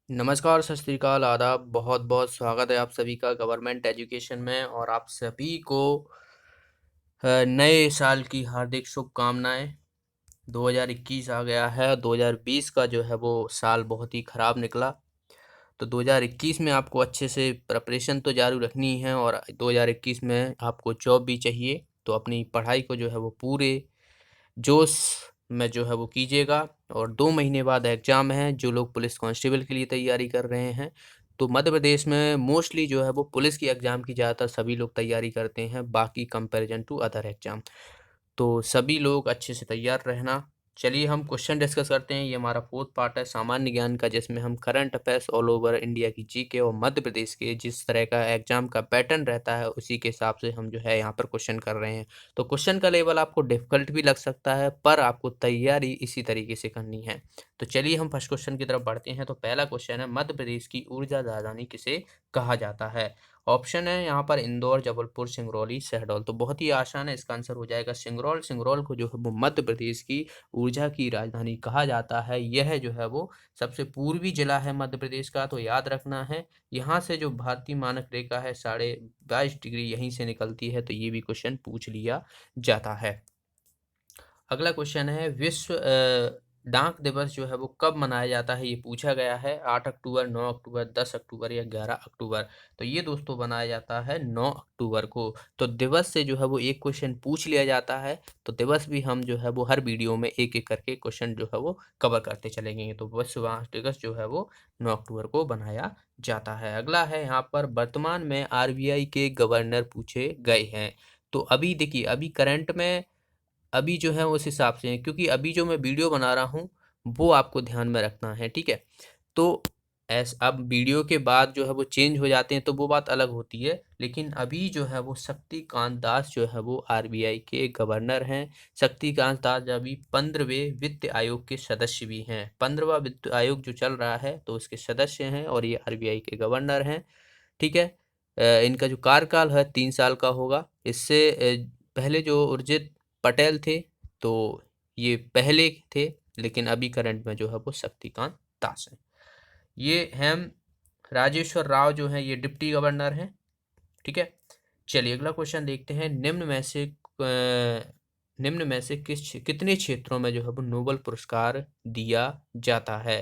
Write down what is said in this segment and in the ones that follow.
नमस्कार, सत श्री अकाल, आदाब। बहुत-बहुत स्वागत है आप सभी का गवर्नमेंट एजुकेशन में और आप सभी को नए साल की हार्दिक शुभकामनाएँ। 2021 आ गया है, 2020 का जो है वो साल बहुत ही ख़राब निकला। तो 2021 में आपको अच्छे से प्रिपरेशन तो जारी रखनी है और 2021 में आपको जॉब भी चाहिए, तो अपनी पढ़ाई को जो है वो पूरे जोश में जो है वो कीजिएगा। और 2 महीने बाद एग्ज़ाम है, जो लोग पुलिस कांस्टेबल के लिए तैयारी कर रहे हैं, तो मध्य प्रदेश में मोस्टली जो है वो पुलिस की एग्ज़ाम की ज़्यादातर सभी लोग तैयारी करते हैं, बाकी कंपैरिज़न टू अदर एग्ज़ाम। तो सभी लोग अच्छे से तैयार रहना। चलिए हम क्वेश्चन डिस्कस करते हैं। ये हमारा 4th पार्ट है सामान्य ज्ञान का, जिसमें हम current affairs all over India की जीके और मध्य प्रदेश के जिस तरह का एग्जाम का पैटर्न रहता है उसी के हिसाब से हम जो है यहाँ पर क्वेश्चन कर रहे हैं। तो क्वेश्चन का लेवल आपको डिफिकल्ट भी लग सकता है, पर आपको तैयारी इसी तरीके से करनी है। तो चलिए हम फर्स्ट क्वेश्चन की तरफ बढ़ते हैं। तो पहला क्वेश्चन है, मध्य प्रदेश की ऊर्जा राजधानी किसे कहा जाता है? ऑप्शन है यहाँ पर इंदौर, जबलपुर, सिंगरौली, शहडोल। तो बहुत ही आसान है, इसका आंसर हो जाएगा सिंगरौल। सिंगरौल को जो है वो मध्य प्रदेश की ऊर्जा की राजधानी कहा जाता है। यह जो है वो सबसे पूर्वी जिला है मध्य प्रदेश का, तो याद रखना है। यहाँ से जो भारतीय मानक रेखा है 22.5 डिग्री यहीं से निकलती है, तो ये भी क्वेश्चन पूछ लिया जाता है। अगला क्वेश्चन है, विश्व डाक दिवस जो है वो कब मनाया जाता है? ये पूछा गया है। 8 अक्टूबर, 9 अक्टूबर, 10 अक्टूबर या 11 अक्टूबर। तो ये दोस्तों बनाया जाता है 9 अक्टूबर को। तो दिवस से जो है वो एक क्वेश्चन पूछ लिया जाता है, तो दिवस भी हम जो है वो हर वीडियो में एक-एक करके क्वेश्चन जो है वो कवर करते चलेंगे। तो विश्व डाक दिवस जो है वो 9 अक्टूबर को बनाया जाता है। अगला है यहाँ पर, वर्तमान में आरबीआई के गवर्नर पूछे गए हैं। तो अभी देखिए, अभी करंट में अभी जो है उस हिसाब से है, क्योंकि अभी जो मैं वीडियो बना रहा हूँ वो आपको ध्यान में रखना है, ठीक है। तो अब वीडियो के बाद जो है वो चेंज हो जाते हैं तो वो बात अलग होती है, लेकिन अभी जो है वो शक्तिकांत दास जो है वो आरबीआई के गवर्नर हैं। शक्तिकांत दास अभी 15वें वित्त आयोग के सदस्य भी हैं। 15वां वित्त आयोग जो चल रहा है तो उसके सदस्य हैं और ये आरबीआई के गवर्नर हैं, ठीक है। इनका जो कार्यकाल है 3 साल का होगा। इससे पहले जो उर्जित पटेल थे, तो ये पहले थे, लेकिन अभी करंट में जो है वो शक्तिकांत दास हैं। ये हेम राजेश्वर राव जो हैं ये डिप्टी गवर्नर हैं, ठीक है। चलिए अगला क्वेश्चन देखते हैं। निम्न में से कितने क्षेत्रों में जो है वो नोबेल पुरस्कार दिया जाता है?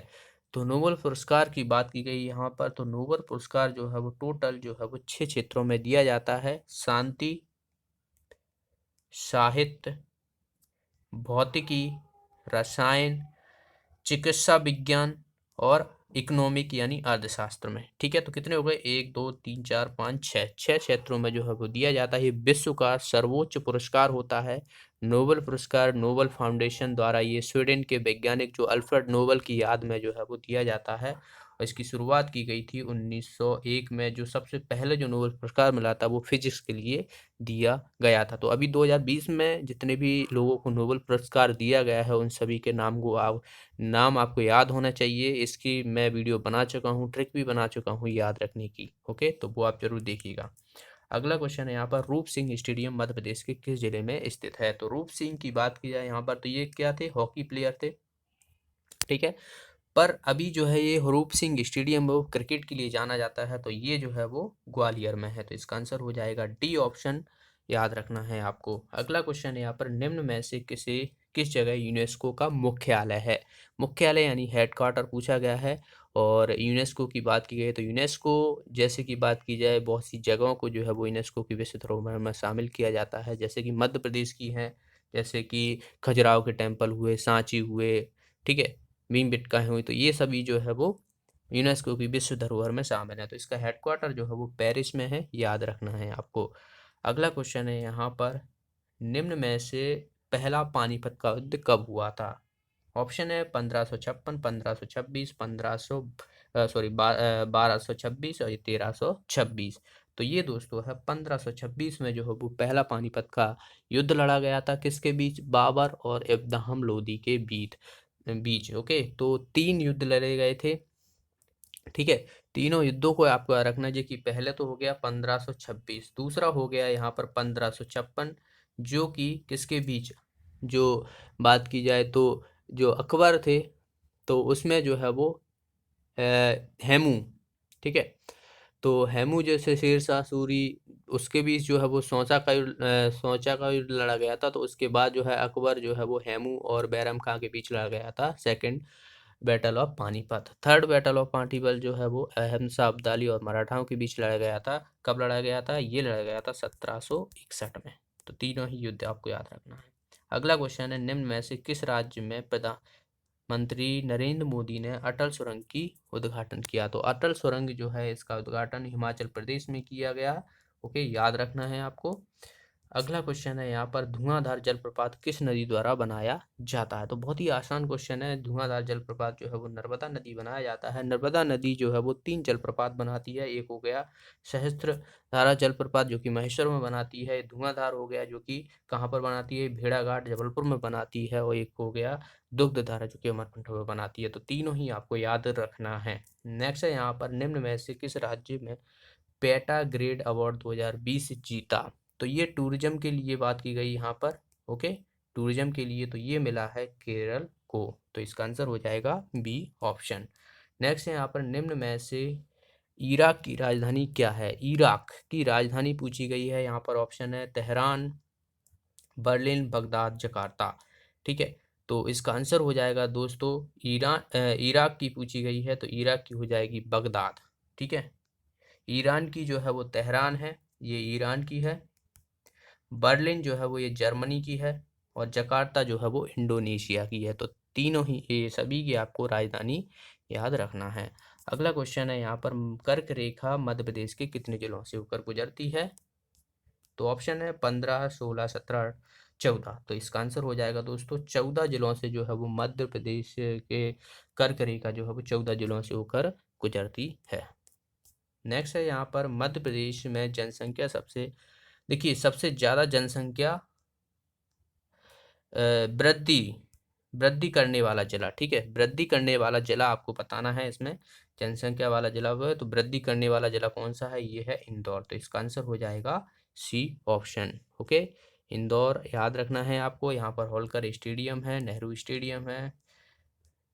तो नोबेल पुरस्कार की बात की गई यहाँ पर, तो नोबेल पुरस्कार जो है वो टोटल जो है वो 6 क्षेत्रों में दिया जाता है। शांति, साहित्य, भौतिकी, रसायन, चिकित्सा विज्ञान और इकोनॉमिक यानी अर्थशास्त्र में, ठीक है। तो कितने हो गए? 1 2 3 4 5 6 क्षेत्रों में जो है वो दिया जाता है। ये विश्व का सर्वोच्च पुरस्कार होता है, नोबेल पुरस्कार। नोबेल फाउंडेशन द्वारा ये स्वीडन के वैज्ञानिक जो अल्फ्रेड नोबेल की याद में जो है वो दिया जाता है। और इसकी शुरुआत की गई थी 1901 में। जो सबसे पहले जो नोबेल पुरस्कार मिला था वो फिजिक्स के लिए दिया गया था। तो अभी 2020 में जितने भी लोगों को नोबेल पुरस्कार दिया गया है उन सभी के नाम आपको याद होना चाहिए। इसकी मैं वीडियो बना चुका हूँ, ट्रिक भी बना चुका हूँ याद रखने की, ओके। तो वो आप जरूर देखिएगा। अगला क्वेश्चन है यहाँ पर, रूप सिंह स्टेडियम मध्य प्रदेश के किस जिले में स्थित है? तो रूप सिंह की बात की जाए यहाँ पर, तो ये क्या थे? हॉकी प्लेयर थे, ठीक है। पर अभी जो है ये रूप सिंह स्टेडियम वो क्रिकेट के लिए जाना जाता है, तो ये जो है वो ग्वालियर में है। तो इसका आंसर हो जाएगा डी ऑप्शन, याद रखना है आपको। अगला क्वेश्चन है यहाँ पर, निम्न में से किस जगह यूनेस्को का मुख्यालय है? मुख्यालय यानी हेडक्वार्टर पूछा गया है। और यूनेस्को की बात की गई तो यूनेस्को जैसे की बात की जाए, बहुत सी जगहों को जो है वो यूनेस्को की विश्व धरोहर में शामिल किया जाता है, जैसे कि मध्य प्रदेश की हैं, जैसे कि खजुराहो के टेम्पल हुए, सांची हुए, ठीक है, भीमबेटका हुई। तो ये सभी जो है वो यूनेस्को की विश्व धरोहर में शामिल है। तो इसका हेडक्वार्टर जो है वो पेरिस में है, याद रखना है आपको। अगला क्वेश्चन है यहाँ पर, निम्न में से पहला पानीपत का युद्ध कब हुआ था? ऑप्शन है 1556, 1526, 1226 और 1326। तो ये दोस्तों है 1526 में जो है वो पहला पानीपत का युद्ध लड़ा गया था। किसके बीच? बाबर और इब्राहिम लोदी के बीच, ओके। तो 3 युद्ध लड़े गए थे, ठीक है। तीनों युद्धों को आपको याद रखना है कि पहले तो हो गया 1526, दूसरा हो गया यहाँ पर 1556, जो कि किसके बीच, जो बात की जाए तो जो अकबर थे, तो उसमें जो है वो हेमू, ठीक है। तो हेमू जैसे शेरशाह सूरी, उसके बीच जो है वो सोचा का युद्ध लड़ा गया था। तो उसके बाद जो है अकबर जो है वो हेमू और बैरम खां के बीच लड़ा गया था, second battle of Panipat. Third battle of Panipat जो है वो अहमसा अब्दाली और मराठाओं के बीच लड़ा गया था। कब लड़ा गया था? ये लड़ा गया था 1761 में। तो तीनों ही युद्ध आपको याद रखना है। अगला क्वेश्चन है, निम्न में से किस राज्य में प्रधानमंत्री नरेंद्र मोदी ने अटल सुरंग की उद्घाटन किया? तो अटल सुरंग जो है इसका उद्घाटन हिमाचल प्रदेश में किया गया। ओके, याद रखना है आपको। अगला क्वेश्चन है यहाँ पर, धुआंधार जलप्रपात किस नदी द्वारा बनाया जाता है? तो बहुत ही आसान क्वेश्चन है। धुआंधार जलप्रपात जो है वो नर्मदा नदी बनाया जाता है। नर्मदा नदी जो है वो 3 जलप्रपात बनाती है। एक हो गया सहस्त्रधारा जलप्रपात जो कि महेश्वर में बनाती है। धुआंधार हो गया जो कि कहाँ पर बनाती है? भेड़ाघाट जबलपुर में बनाती है। और एक हो गया दुग्धधारा जो कि अमरकंटक में बनाती है। तो तीनों ही आपको याद रखना है। नेक्स्ट है यहाँ पर, निम्न में से किस राज्य में पेटा ग्रेड अवार्ड 2020 जीता? तो ये टूरिज्म के लिए बात की गई यहाँ पर। ओके, टूरिज्म के लिए तो ये मिला है केरल को। तो इसका आंसर हो जाएगा बी ऑप्शन। नेक्स्ट है यहाँ पर, निम्न में से इराक की राजधानी क्या है? इराक की राजधानी पूछी गई है यहाँ पर। ऑप्शन है तेहरान, बर्लिन, बगदाद, जकार्ता। ठीक है, तो इसका आंसर हो जाएगा दोस्तों इराक की पूछी गई है तो इराक की हो जाएगी बगदाद। ठीक है, ईरान की जो है वो तेहरान है, ये ईरान की है। बर्लिन जो है वो ये जर्मनी की है। और जकार्ता जो है वो इंडोनेशिया की है। तो तीनों ही ये सभी की आपको राजधानी याद रखना है। अगला क्वेश्चन है यहाँ पर, कर्क रेखा मध्य प्रदेश के कितने जिलों से होकर गुजरती है? तो ऑप्शन है 15, 16, 17, 14। तो इसका आंसर हो जाएगा दोस्तों 14 जिलों से जो है वो मध्य प्रदेश के कर्क रेखा जो है वो 14 जिलों से होकर गुजरती है। नेक्स्ट है यहाँ पर, मध्य प्रदेश में जनसंख्या देखिए सबसे ज़्यादा जनसंख्या वृद्धि वृद्धि करने वाला जिला। ठीक है, वृद्धि करने वाला जिला आपको बताना है इसमें। जनसंख्या वाला जिला वो है, तो वृद्धि करने वाला जिला कौन सा है? ये है इंदौर। तो इसका आंसर हो जाएगा सी ऑप्शन। ओके, इंदौर याद रखना है आपको। यहाँ पर होलकर स्टेडियम है, नेहरू स्टेडियम है।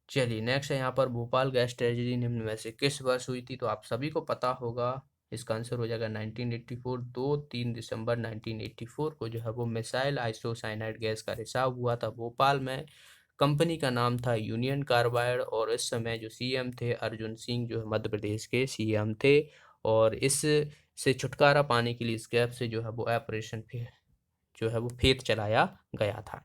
चलिए नेक्स्ट है यहाँ पर, भोपाल गैस ट्रेजेडी निम्न में से किस वर्ष हुई थी? तो आप सभी को पता होगा, इसका आंसर हो जाएगा 1984। 2-3 दिसंबर 1984 को जो है वो मिसाइल आइसोसाइनाइड गैस का रिसाव हुआ था भोपाल में। कंपनी का नाम था यूनियन कार्बाइड और इस समय जो सीएम थे अर्जुन सिंह जो है मध्य प्रदेश के सीएम थे। और इस से छुटकारा पाने के लिए इस गैप से जो है वो ऑपरेशन जो है वो फेत चलाया गया था।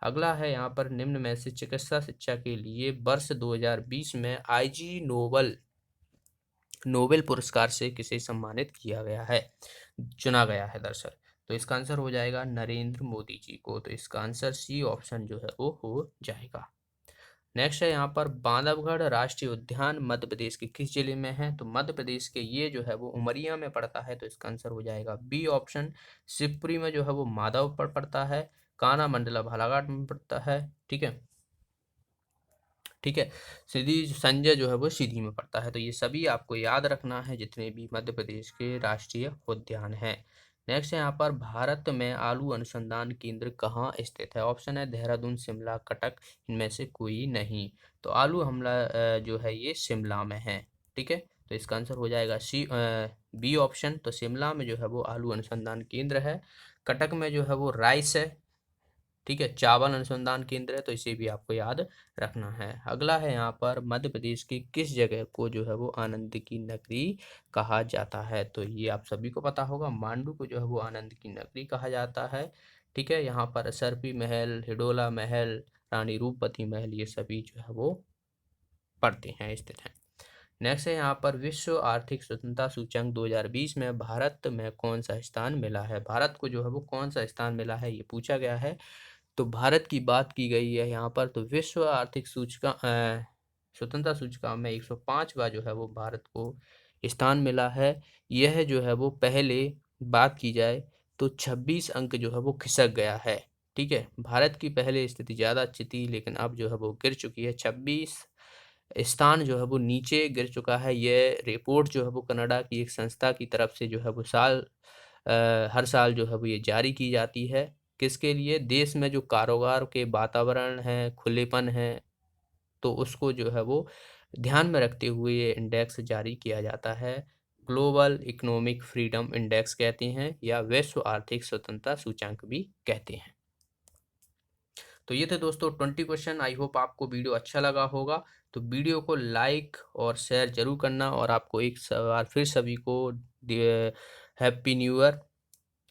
अगला है यहाँ पर, निम्न में से चिकित्सा शिक्षा के लिए वर्ष 2020 में आईजी नोबेल पुरस्कार से किसे सम्मानित किया गया है, चुना गया है दरअसल? तो इसका आंसर हो जाएगा नरेंद्र मोदी जी को। तो इसका आंसर सी ऑप्शन जो है वो हो जाएगा। नेक्स्ट है यहाँ पर, बांधवगढ़ राष्ट्रीय उद्यान मध्य प्रदेश के किस जिले में है? तो मध्य प्रदेश के ये जो है वो उमरिया में पड़ता है। तो इसका आंसर हो जाएगा बी ऑप्शन। शिवपुरी में जो है वो माधवपुर पड़ता है। कान्हा मंडला बालाघाट में पड़ता है। ठीक है, ठीक है, सीधी संजय जो है वो सीधी में पड़ता है। तो ये सभी आपको याद रखना है जितने भी मध्य प्रदेश के राष्ट्रीय उद्यान हैं। नेक्स्ट है यहाँ पर, भारत में आलू अनुसंधान केंद्र कहाँ स्थित है? ऑप्शन है देहरादून, शिमला, कटक, इनमें से कोई नहीं। तो आलू हमला जो है ये शिमला में है। ठीक है, तो इसका आंसर हो जाएगा बी ऑप्शन। तो शिमला में जो है वो आलू अनुसंधान केंद्र है। कटक में जो है वो राइस है। ठीक है, चावल अनुसंधान केंद्र है। तो इसे भी आपको याद रखना है। अगला है यहाँ पर, मध्य प्रदेश की किस जगह को जो है वो आनंद की नगरी कहा जाता है? तो ये आप सभी को पता होगा, मांडू को जो है वो आनंद की नगरी कहा जाता है। ठीक है, यहाँ पर सरपी महल, हिडोला महल, रानी रूपवती महल ये सभी जो है वो पड़ते हैं, स्थित हैं। नेक्स्ट है यहाँ पर, विश्व आर्थिक स्वतंत्रता सूचकांक 2020 में भारत में कौन सा स्थान मिला है? भारत को जो है वो कौन सा स्थान मिला है ये पूछा गया है। तो भारत की बात की गई है यहाँ पर। तो विश्व आर्थिक स्वतंत्रता सूचकांक में 105वां जो है वो भारत को स्थान मिला है। यह जो है वो पहले बात की जाए तो 26 अंक जो है वो खिसक गया है। ठीक है, भारत की पहले स्थिति ज़्यादा अच्छी थी लेकिन अब जो है वो गिर चुकी है। 26 स्थान जो है वो नीचे गिर चुका है। यह रिपोर्ट जो है वो कनाडा की एक संस्था की तरफ से जो है वो हर साल जो है वो ये जारी की जाती है। किसके लिए? देश में जो कारोबार के वातावरण है, खुलेपन है, तो उसको जो है वो ध्यान में रखते हुए ये इंडेक्स जारी किया जाता है। ग्लोबल इकोनॉमिक फ्रीडम इंडेक्स कहते हैं या विश्व आर्थिक स्वतंत्रता सूचांक भी कहते हैं। तो ये थे दोस्तों 20 क्वेश्चन। आई होप आपको वीडियो अच्छा लगा होगा। तो वीडियो को लाइक और शेयर जरूर करना, और आपको एक बार फिर सभी को हैप्पी न्यू ईयर।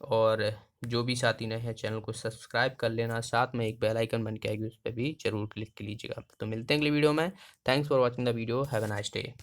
और जो भी साथी नए हैं चैनल को सब्सक्राइब कर लेना, साथ में एक बेल आइकन बन के आएगी, उस पर भी जरूर क्लिक कीजिएगा। तो मिलते हैं अगली वीडियो में। Thanks for watching the video. Have a nice day.